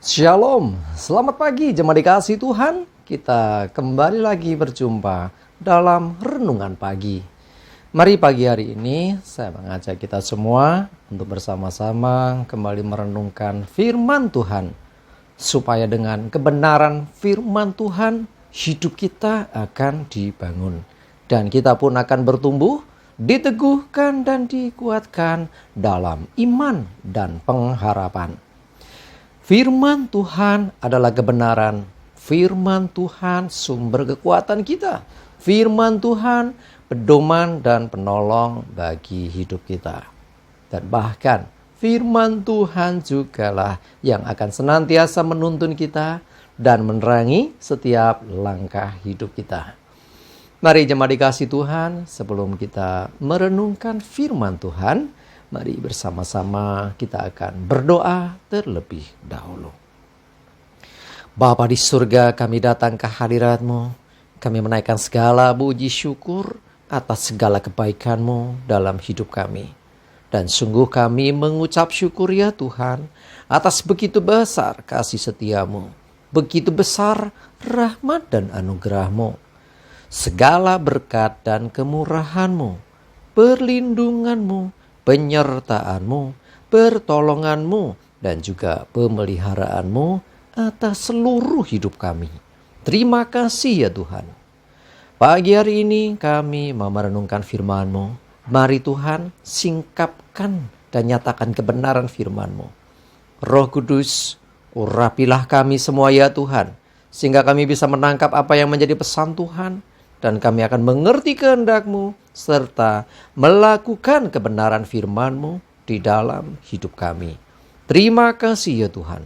Shalom, selamat pagi jemaat dikasih Tuhan. Kita kembali lagi berjumpa dalam renungan pagi. Mari pagi hari ini saya mengajak kita semua untuk bersama-sama kembali merenungkan firman Tuhan. Supaya dengan kebenaran firman Tuhan hidup kita akan dibangun. Dan kita pun akan bertumbuh, diteguhkan dan dikuatkan dalam iman dan pengharapan. Firman Tuhan adalah kebenaran. Firman Tuhan sumber kekuatan kita. Firman Tuhan pedoman dan penolong bagi hidup kita. Dan bahkan firman Tuhan jugalah yang akan senantiasa menuntun kita dan menerangi setiap langkah hidup kita. Mari jemaat dikasih Tuhan, sebelum kita merenungkan firman Tuhan, mari bersama-sama kita akan berdoa terlebih dahulu. Bapa di surga, kami datang ke hadirat-Mu. Kami menaikkan segala puji syukur atas segala kebaikan-Mu dalam hidup kami. Dan sungguh kami mengucap syukur ya Tuhan atas begitu besar kasih setia-Mu. Begitu besar rahmat dan anugerah-Mu. Segala berkat dan kemurahan-Mu, perlindungan-Mu, penyertaan-Mu, pertolongan-Mu, dan juga pemeliharaanmu atas seluruh hidup kami. Terima kasih ya Tuhan. Pagi hari ini kami mau merenungkan firman-Mu. Mari Tuhan singkapkan dan nyatakan kebenaran firman-Mu. Roh Kudus, urapilah kami semua ya Tuhan, sehingga kami bisa menangkap apa yang menjadi pesan Tuhan, dan kami akan mengerti kehendak-Mu serta melakukan kebenaran firman-Mu di dalam hidup kami. Terima kasih ya Tuhan.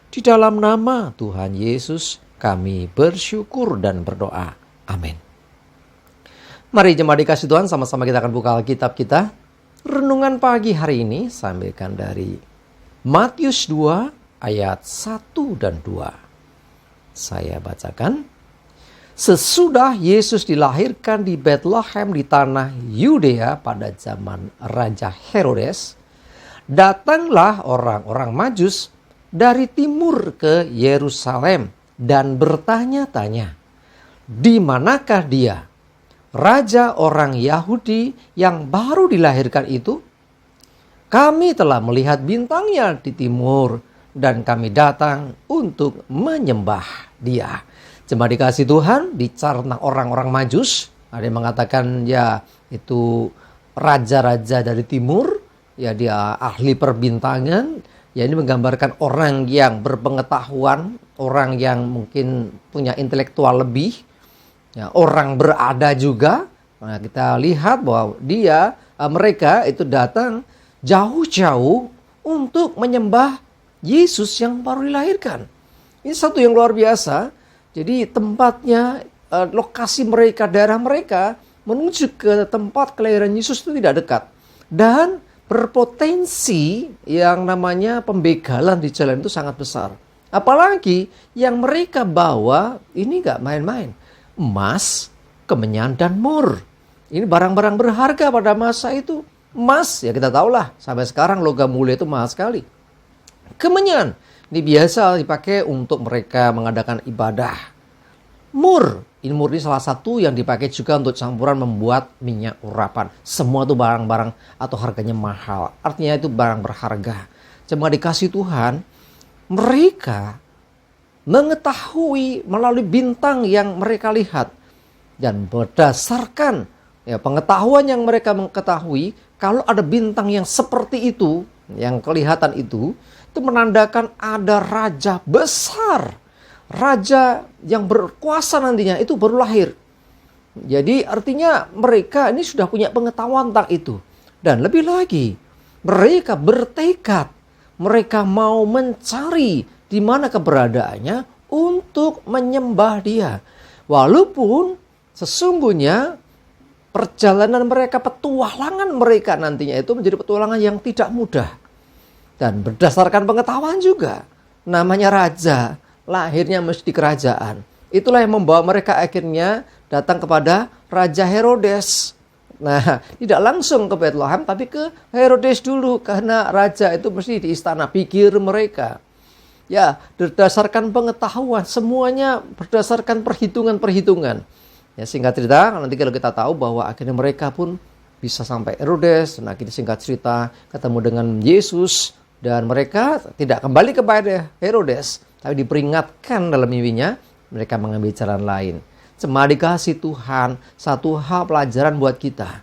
Di dalam nama Tuhan Yesus kami bersyukur dan berdoa. Amin. Mari jemaat dikasih Tuhan, sama-sama kita akan buka Alkitab kita. Renungan pagi hari ini saya ambilkan dari Matius 2 ayat 1 dan 2. Saya bacakan. Sesudah Yesus dilahirkan di Bethlehem di tanah Yudea pada zaman Raja Herodes, datanglah orang-orang Majus dari timur ke Yerusalem dan bertanya-tanya, di manakah dia, raja orang Yahudi yang baru dilahirkan itu? Kami telah melihat bintangnya di timur dan kami datang untuk menyembah dia. Jemaat dikasih Tuhan, bicara tentang orang-orang Majus. Ada yang mengatakan ya itu raja-raja dari timur, ya dia ahli perbintangan. Ya ini menggambarkan orang yang berpengetahuan, orang yang mungkin punya intelektual lebih, ya, orang berada juga. Nah, kita lihat bahwa mereka itu datang jauh-jauh untuk menyembah Yesus yang baru dilahirkan. Ini satu yang luar biasa. Jadi tempatnya, lokasi mereka, daerah mereka menuju ke tempat kelahiran Yesus itu tidak dekat. Dan berpotensi yang namanya pembegalan di jalan itu sangat besar. Apalagi yang mereka bawa ini gak main-main. Emas, kemenyan, dan mur. Ini barang-barang berharga pada masa itu. Emas, ya kita tahulah, sampai sekarang logam mulia itu mahal sekali. Kemenyan, ini biasa dipakai untuk mereka mengadakan ibadah. Mur ini salah satu yang dipakai juga untuk campuran membuat minyak urapan. Semua itu barang-barang atau harganya mahal. Artinya itu barang berharga. Cuma dikasih Tuhan, mereka mengetahui melalui bintang yang mereka lihat. Dan berdasarkan pengetahuan yang mereka mengetahui, kalau ada bintang yang seperti itu, yang kelihatan itu menandakan ada raja besar. Raja yang berkuasa nantinya itu baru lahir. Jadi artinya mereka ini sudah punya pengetahuan tentang itu. Dan lebih lagi, mereka bertekad. Mereka mau mencari di mana keberadaannya untuk menyembah dia. Walaupun sesungguhnya perjalanan mereka, petualangan mereka nantinya itu menjadi petualangan yang tidak mudah. Dan berdasarkan pengetahuan juga, namanya raja, lahirnya mesti kerajaan. Itulah yang membawa mereka akhirnya datang kepada Raja Herodes. Nah, tidak langsung ke Bethlehem, tapi ke Herodes dulu. Karena raja itu mesti di istana, pikir mereka. Ya, berdasarkan pengetahuan, semuanya berdasarkan perhitungan-perhitungan. Ya, singkat cerita, nanti kalau kita tahu bahwa akhirnya mereka pun bisa sampai Herodes, dan akhirnya singkat cerita ketemu dengan Yesus, dan mereka tidak kembali kepada Herodes, tapi diperingatkan dalam mimpinya, mereka mengambil jalan lain. Jemaat dikasih Tuhan, satu hal pelajaran buat kita.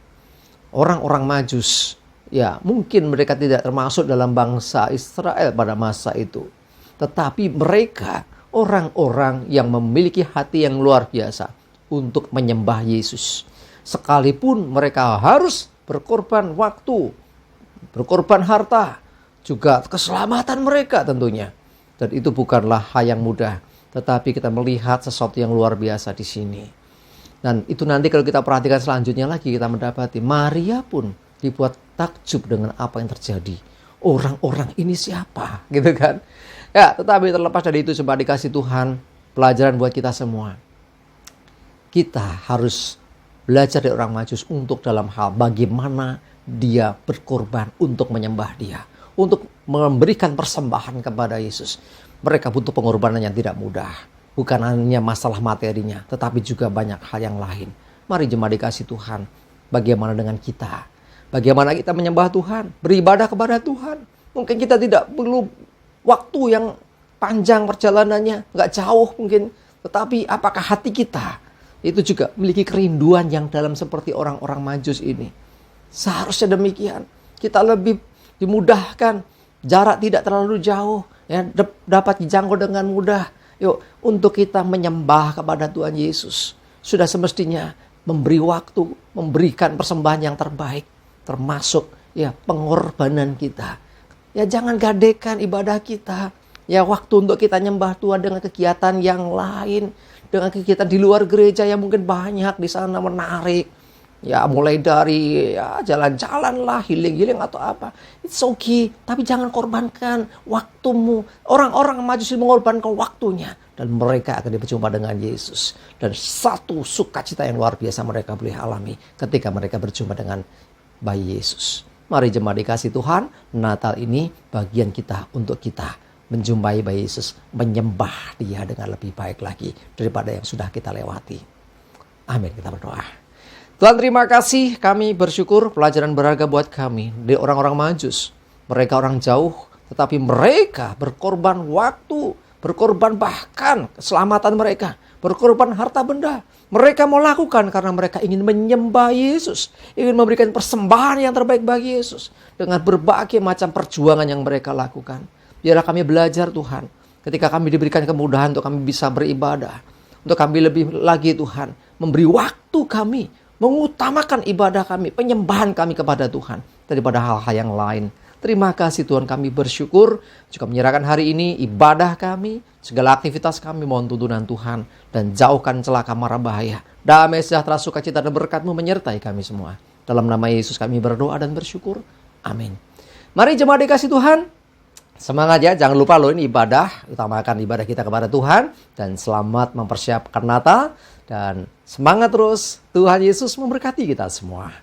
Orang-orang Majus, ya mungkin mereka tidak termasuk dalam bangsa Israel pada masa itu. Tetapi mereka orang-orang yang memiliki hati yang luar biasa untuk menyembah Yesus. Sekalipun mereka harus berkorban waktu, berkorban harta, juga keselamatan mereka tentunya. Dan itu bukanlah hal yang mudah. Tetapi kita melihat sesuatu yang luar biasa di sini. Dan itu nanti kalau kita perhatikan selanjutnya lagi, kita mendapati Maria pun dibuat takjub dengan apa yang terjadi. Orang-orang ini siapa? Gitu kan? Ya, tetapi terlepas dari itu, coba dikasih Tuhan pelajaran buat kita semua. Kita harus belajar dari orang Majus untuk dalam hal bagaimana dia berkorban untuk menyembah dia, untuk memberikan persembahan kepada Yesus. Mereka butuh pengorbanan yang tidak mudah. Bukan hanya masalah materinya, tetapi juga banyak hal yang lain. Mari jemaat dikasih Tuhan, bagaimana dengan kita? Bagaimana kita menyembah Tuhan, beribadah kepada Tuhan? Mungkin kita tidak perlu waktu yang panjang perjalanannya, nggak jauh mungkin. Tetapi apakah hati kita itu juga memiliki kerinduan yang dalam seperti orang-orang Majus ini? Seharusnya demikian. Kita lebih dimudahkan, jarak tidak terlalu jauh, ya, dapat dijangkau dengan mudah. Yuk, untuk kita menyembah kepada Tuhan Yesus, sudah semestinya memberi waktu, memberikan persembahan yang terbaik, termasuk ya pengorbanan kita. Ya jangan gadekan ibadah kita. Ya waktu untuk kita nyembah Tuhan dengan kegiatan yang lain. Dengan kegiatan di luar gereja yang mungkin banyak di sana menarik. Ya mulai dari ya jalan-jalan lah, healing-healing atau apa. It's okay. Tapi jangan korbankan waktumu. Orang-orang Majus mengorbankan waktunya. Dan mereka akan berjumpa dengan Yesus. Dan satu sukacita yang luar biasa mereka boleh alami ketika mereka berjumpa dengan bayi Yesus. Mari jemaat dikasih Tuhan, Natal ini bagian kita untuk kita menjumpai bayi Yesus, menyembah dia dengan lebih baik lagi daripada yang sudah kita lewati. Amin, kita berdoa. Tuhan terima kasih, kami bersyukur pelajaran berharga buat kami dari orang-orang Majus. Mereka orang jauh, tetapi mereka berkorban waktu, berkorban bahkan keselamatan mereka, berkorban harta benda. Mereka mau lakukan karena mereka ingin menyembah Yesus. Ingin memberikan persembahan yang terbaik bagi Yesus. Dengan berbagai macam perjuangan yang mereka lakukan. Biarlah kami belajar Tuhan. Ketika kami diberikan kemudahan untuk kami bisa beribadah. Untuk kami lebih lagi Tuhan. Memberi waktu kami. Mengutamakan ibadah kami. Penyembahan kami kepada Tuhan. Daripada hal-hal yang lain. Terima kasih Tuhan, kami bersyukur juga menyerahkan hari ini ibadah kami, segala aktivitas kami mohon tuntunan Tuhan dan jauhkan celaka mara bahaya. Damai sejahtera sukacita dan berkat-Mu menyertai kami semua. Dalam nama Yesus kami berdoa dan bersyukur. Amin. Mari jemaat dikasih Tuhan, semangat ya, jangan lupa loh ini ibadah, utamakan ibadah kita kepada Tuhan dan selamat mempersiapkan Natal dan semangat terus. Tuhan Yesus memberkati kita semua.